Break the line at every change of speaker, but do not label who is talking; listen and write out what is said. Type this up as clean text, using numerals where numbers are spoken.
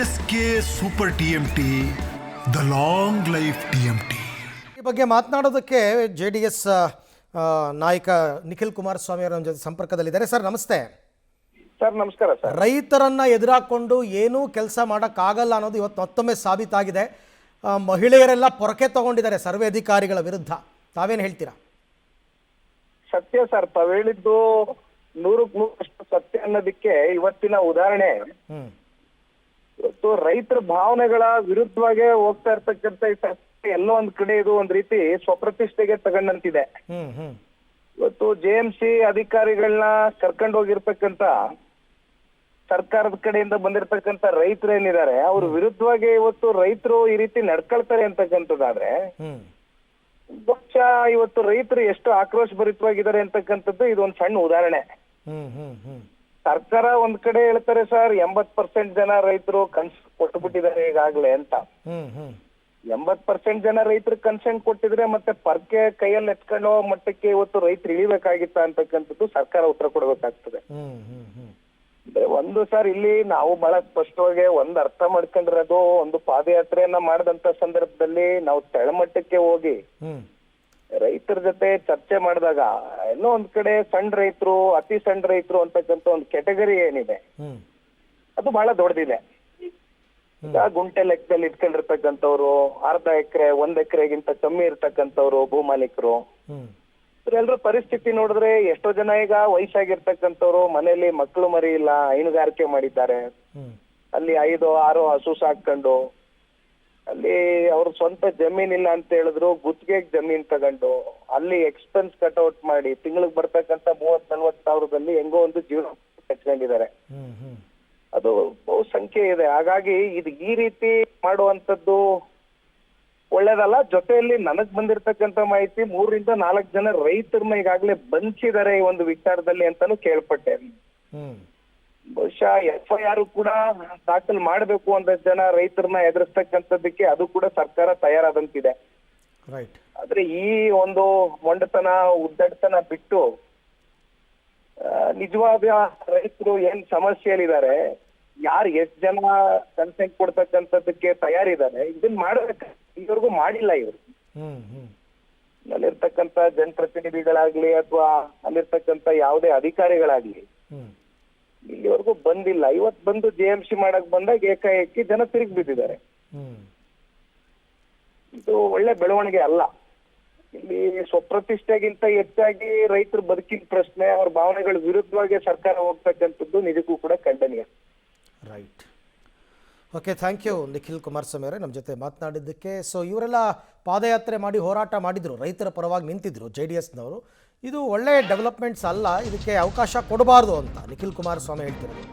SK super ಟಿ.ಎಂ.ಟಿ the long life ಟಿ.ಎಂ.ಟಿ.
ಈ ಬಗ್ಗೆ ಮಾತನಾಡೋದಕ್ಕೆ JDS ನಾಯಕ ನಿಖಿಲ್ ಕುಮಾರಸ್ವಾಮಿ ಅವರ ಜೊತೆ ಸಂಪರ್ಕದಲ್ಲಿದ್ದಾರೆ. ಸರ್ ನಮಸ್ತೆ.
ಸರ್ ನಮಸ್ಕಾರ ಸರ್.
ರೈತರನ್ನ ಎದುರಾಕೊಂಡು ಏನೂ ಕೆಲಸ ಮಾಡೋಕ್ಕಾಗಲ್ಲ ಅನ್ನೋದು ಇವತ್ತು ಮತ್ತೊಮ್ಮೆ ಸಾಬೀತಾಗಿದೆ. ಮಹಿಳೆಯರೆಲ್ಲ ಪೊರಕೆ ತಗೊಂಡಿದ್ದಾರೆ ಸರ್ವೆ ಅಧಿಕಾರಿಗಳ ವಿರುದ್ಧ. ತಾವೇನು ಹೇಳ್ತೀರಾ?
ಸತ್ಯ ಸರ್, ತಾವು ಹೇಳಿದ್ದು 100% ಸತ್ಯ ಅನ್ನೋದಕ್ಕೆ ಇವತ್ತಿನ ಉದಾಹರಣೆ. ಇವತ್ತು ರೈತರ ಭಾವನೆಗಳ ವಿರುದ್ಧವಾಗಿ ಹೋಗ್ತಾ ಇರ್ತಕ್ಕಂಥ ಎಲ್ಲೋ ಒಂದ್ ಕಡೆ ಇದು ಒಂದ್ ರೀತಿ ಸ್ವಪ್ರತಿಷ್ಠೆಗೆ ತಗೊಂಡಂತಿದೆ. ಇವತ್ತು JMC ಅಧಿಕಾರಿಗಳನ್ನ ಕರ್ಕೊಂಡು ಹೋಗಿರ್ತಕ್ಕಂಥ ಸರ್ಕಾರದ ಕಡೆಯಿಂದ ಬಂದಿರತಕ್ಕಂಥ ರೈತರೇನಿದ್ದಾರೆ ಅವ್ರ ವಿರುದ್ಧವಾಗಿ ಇವತ್ತು ರೈತರು ಈ ರೀತಿ ನಡ್ಕೊಳ್ತಾರೆ ಅಂತಕ್ಕಂಥದ್ದಾದ್ರೆ ಬಹುಶಃ ಇವತ್ತು ರೈತರು ಎಷ್ಟು ಆಕ್ರೋಶ ಭರಿತವಾಗಿದ್ದಾರೆ ಅಂತಕ್ಕಂಥದ್ದು ಇದೊಂದು ಸಣ್ಣ ಉದಾಹರಣೆ. ಸರ್ಕಾರ ಒಂದ್ ಕಡೆ ಹೇಳ್ತಾರೆ ಸರ್ 80% ಜನ ರೈತರು ಕೊಟ್ಟು ಬಿಟ್ಟಿದ್ದಾರೆ ಈಗಾಗ್ಲೇ ಅಂತ. 80% ಜನ ರೈತರು ಕನ್ಸೆಂಟ್ ಕೊಟ್ಟಿದ್ರೆ ಮತ್ತೆ ಪರ್ಕೆ ಕೈಯಲ್ಲಿ ಎತ್ಕೊಳ್ಳೋ ಮಟ್ಟಕ್ಕೆ ಇವತ್ತು ರೈತರು ಇಳಿಬೇಕಾಗಿತ್ತ ಅಂತಕ್ಕಂಥದ್ದು ಸರ್ಕಾರ ಉತ್ತರ ಕೊಡ್ಬೇಕಾಗ್ತದೆ. ಒಂದು ಸರ್ ಇಲ್ಲಿ ನಾವು ಬಹಳ ಸ್ಪಷ್ಟವಾಗಿ ಒಂದ್ ಅರ್ಥ ಮಾಡ್ಕೊಂಡಿರೋದು, ಒಂದು ಪಾದಯಾತ್ರೆಯನ್ನ ಮಾಡಿದಂತ ಸಂದರ್ಭದಲ್ಲಿ ನಾವು ತೆಳಮಟ್ಟಕ್ಕೆ ಹೋಗಿ ರೈತರ ಜೊತೆ ಚರ್ಚೆ ಮಾಡಿದಾಗ ಎಲ್ಲೋ ಒಂದ್ ಕಡೆ ಸಣ್ಣ ರೈತರು, ಅತಿ ಸಣ್ಣ ರೈತರು ಅಂತಕ್ಕಂಥ ಒಂದು ಕೆಟಗರಿ ಏನಿದೆ ಅದು ಬಹಳ ದೊಡ್ಡದಿದೆ. ಗುಂಟೆ ಲೆಕ್ಕದಲ್ಲಿ ಇಟ್ಕೊಂಡಿರ್ತಕ್ಕಂಥವ್ರು, ಅರ್ಧ ಎಕರೆ 1 ಎಕರೆಗಿಂತ ಕಮ್ಮಿ ಇರ್ತಕ್ಕಂಥವ್ರು ಭೂಮಾಲೀಕರು, ಎಲ್ಲರ ಪರಿಸ್ಥಿತಿ ನೋಡಿದ್ರೆ ಎಷ್ಟೋ ಜನ ಈಗ ವಯಸ್ಸಾಗಿರ್ತಕ್ಕಂಥವ್ರು ಮನೆಯಲ್ಲಿ ಮಕ್ಕಳು ಮರಿ ಇಲ್ಲ, ಹೈನುಗಾರಿಕೆ ಮಾಡಿದ್ದಾರೆ, ಅಲ್ಲಿ 5-6 ಹಸು ಸಾಕೊಂಡು ಅಲ್ಲಿ ಅವ್ರ ಸ್ವಂತ ಜಮೀನ್ ಇಲ್ಲ ಅಂತ ಹೇಳಿದ್ರು ಗುತ್ತಿಗೆಗೆ ಜಮೀನ್ ತಗೊಂಡು ಅಲ್ಲಿ ಎಕ್ಸ್ಪೆನ್ಸ್ ಕಟ್ಔಟ್ ಮಾಡಿ ತಿಂಗಳಿಗೆ ಬರ್ತಕ್ಕಂಥ 30-40 ಸಾವಿರದಲ್ಲಿ ಹೆಂಗೋ ಒಂದು ಜೀವನ ಕಟ್ಕೊಂಡಿದ್ದಾರೆ. ಅದು ಬಹು ಸಂಖ್ಯೆ ಇದೆ. ಹಾಗಾಗಿ ಇದು ಈ ರೀತಿ ಮಾಡುವಂತದ್ದು ಒಳ್ಳೇದಲ್ಲ. ಜೊತೆಯಲ್ಲಿ ನನಗ್ ಬಂದಿರತಕ್ಕಂತ ಮಾಹಿತಿ 3-4 ಜನ ರೈತರನ್ನ ಈಗಾಗಲೇ ಬಂಧಿಸಿದ್ದಾರೆ ಈ ಒಂದು ವಿಚಾರದಲ್ಲಿ ಅಂತಾನು ಕೇಳ್ಪಟ್ಟೆ. ಬಹುಶಃ FIR ಕೂಡ ದಾಖಲು ಮಾಡ್ಬೇಕು ಅಂತ ಜನ ರೈತರನ್ನ ಎದುರಿಸ್ತಕ್ಕಂಥದ್ದಕ್ಕೆ ಅದು ಕೂಡ ಸರ್ಕಾರ ತಯಾರಾದಂತಿದೆ. ಆದ್ರೆ ಈ ಒಂದು ಮೊಂಡತನ ಉದ್ದಟತನ ಬಿಟ್ಟು ನಿಜವಾದ ರೈತರು ಏನ್ ಸಮಸ್ಯೆಯಲ್ಲಿದ್ದಾರೆ, ಯಾರು ಎಷ್ಟು ಜನ ಕನ್ಸೆಂಟ್ ಕೊಡ್ತಕ್ಕಂಥದ್ದಕ್ಕೆ ತಯಾರಿದ್ದಾರೆ, ಇದನ್ನ ಮಾಡ್ಬೇಕು. ಇದುವರೆಗೂ ಮಾಡಿಲ್ಲ ಇವರು. ಅಲ್ಲಿರ್ತಕ್ಕಂಥ ಜನಪ್ರತಿನಿಧಿಗಳಾಗ್ಲಿ ಅಥವಾ ಅಲ್ಲಿರ್ತಕ್ಕಂಥ ಯಾವುದೇ ಅಧಿಕಾರಿಗಳಾಗ್ಲಿ ಇಲ್ಲಿವರೆಗೂ ಬಂದಿಲ್ಲ. ಇವತ್ತು ಬಂದು JMC ಮಾಡಕ್ ಬಂದಾಗ ಏಕಾಏಕಿ ಜನ ತಿರುಗಿ ಬಿದ್ದಿದ್ದಾರೆ. ಇದು ಒಳ್ಳೆ ಬೆಳವಣಿಗೆ ಅಲ್ಲ. ಇಲ್ಲಿ ಸ್ವಪ್ರತಿಷ್ಠೆಗಿಂತ ಹೆಚ್ಚಾಗಿ ರೈತರ ಬದುಕಿನ ಪ್ರಶ್ನೆ, ಅವ್ರ ಭಾವನೆಗಳ ವಿರುದ್ಧವಾಗಿ ಸರ್ಕಾರ ಹೋಗ್ತಕ್ಕಂಥದ್ದು ನಿಜಕ್ಕೂ ಕೂಡ ಖಂಡನೀಯ.
Right. Okay, thank you Nikhil Kumaraswamy ಅವರೇ ನಮ್ಮ ಜೊತೆ ಮಾತನಾಡಿದ್ದಕ್ಕೆ. ಸೊ ಇವರೆಲ್ಲ ಪಾದಯಾತ್ರೆ ಮಾಡಿ ಹೋರಾಟ ಮಾಡಿದರು, ರೈತರ ಪರವಾಗಿ ನಿಂತಿದ್ರು JDSನವರು. ಇದು ಒಳ್ಳೆಯ ಡೆವಲಪ್ಮೆಂಟ್ಸ್ ಅಲ್ಲ, ಇದಕ್ಕೆ ಅವಕಾಶ ಕೊಡಬಾರ್ದು ಅಂತ ನಿಖಿಲ್ ಕುಮಾರಸ್ವಾಮಿ ಹೇಳ್ತಿರೋದು.